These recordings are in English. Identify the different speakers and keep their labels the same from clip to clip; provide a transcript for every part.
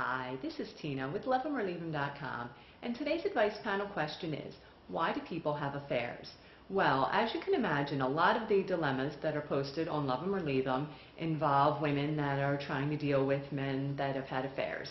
Speaker 1: Hi, this is Tina with Love'Em-or-Leave-Em.com, and today's advice panel question is, why do people have affairs? Well, as you can imagine, a lot of the dilemmas that are posted on Love 'Em or Leave 'Em involve women that are trying to deal with men that have had affairs.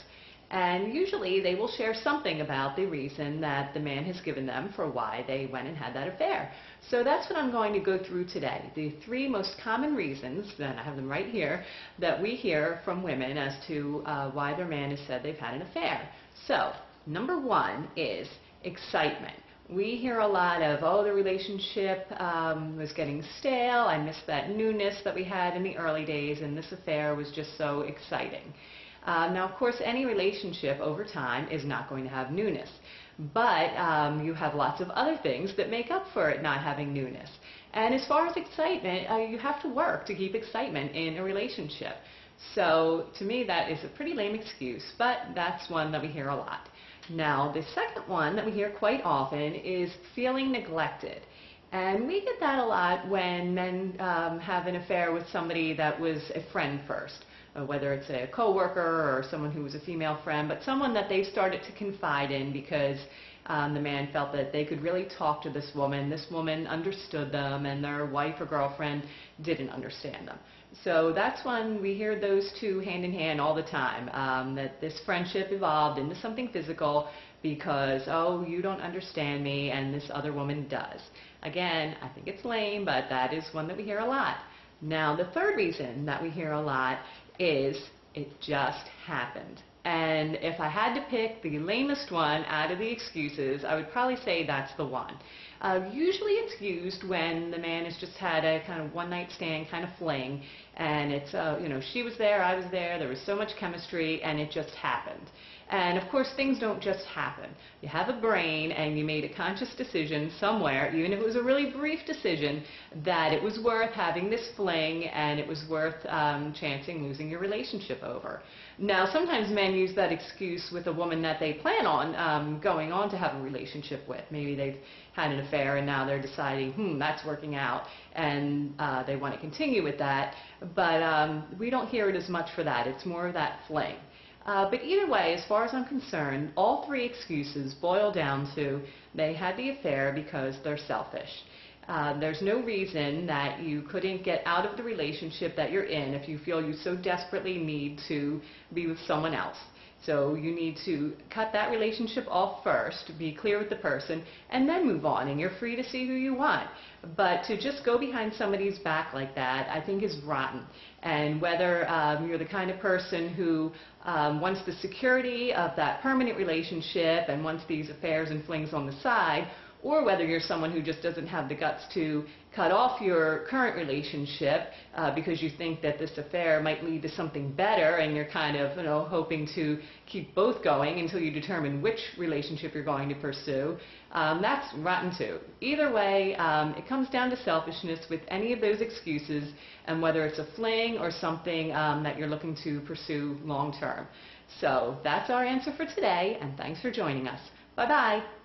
Speaker 1: And usually they will share something about the reason that the man has given them for why they went and had that affair. So that's what I'm going to go through today. The three most common reasons, and I have them right here, that we hear from women as to why their man has said they've had an affair. So, number one is excitement. We hear a lot of, oh, the relationship was getting stale, I missed that newness that we had in the early days, and this affair was just so exciting. Now, of course, any relationship over time is not going to have newness, but you have lots of other things that make up for it not having newness. And as far as excitement, you have to work to keep excitement in a relationship. So to me, that is a pretty lame excuse, but that's one that we hear a lot. Now, the second one that we hear quite often is feeling neglected. And we get that a lot when men have an affair with somebody that was a friend first, whether it's a coworker or someone who was a female friend, but someone that they started to confide in because the man felt that they could really talk to this woman. This woman understood them, and their wife or girlfriend didn't understand them. So that's when we hear those two hand in hand all the time, that this friendship evolved into something physical because, oh, you don't understand me, and this other woman does. Again, I think it's lame, but that is one that we hear a lot. Now, the third reason that we hear a lot is it just happened. And if I had to pick the lamest one out of the excuses, I would probably say that's the one. Usually it's used when the man has just had a kind of one-night stand kind of fling, and it's, she was there, I was there was so much chemistry, and it just happened. And of course, things don't just happen. You have a brain, and you made a conscious decision somewhere, even if it was a really brief decision, that it was worth having this fling, and it was worth chancing losing your relationship over. Now, sometimes men use that excuse with a woman that they plan on going on to have a relationship with. Maybe they've had an affair, and now they're deciding, that's working out, and they want to continue with that. But we don't hear it as much for that. It's more of that fling. But either way, as far as I'm concerned, all three excuses boil down to they had the affair because they're selfish. There's no reason that you couldn't get out of the relationship that you're in if you feel you so desperately need to be with someone else. So you need to cut that relationship off first, be clear with the person, and then move on, and you're free to see who you want. But to just go behind somebody's back like that, I think is rotten. And whether you're the kind of person who wants the security of that permanent relationship and wants these affairs and flings on the side, or whether you're someone who just doesn't have the guts to cut off your current relationship because you think that this affair might lead to something better, and you're kind of hoping to keep both going until you determine which relationship you're going to pursue, that's rotten too. Either way, it comes down to selfishness with any of those excuses, and whether it's a fling or something that you're looking to pursue long term. So that's our answer for today, and thanks for joining us. Bye-bye.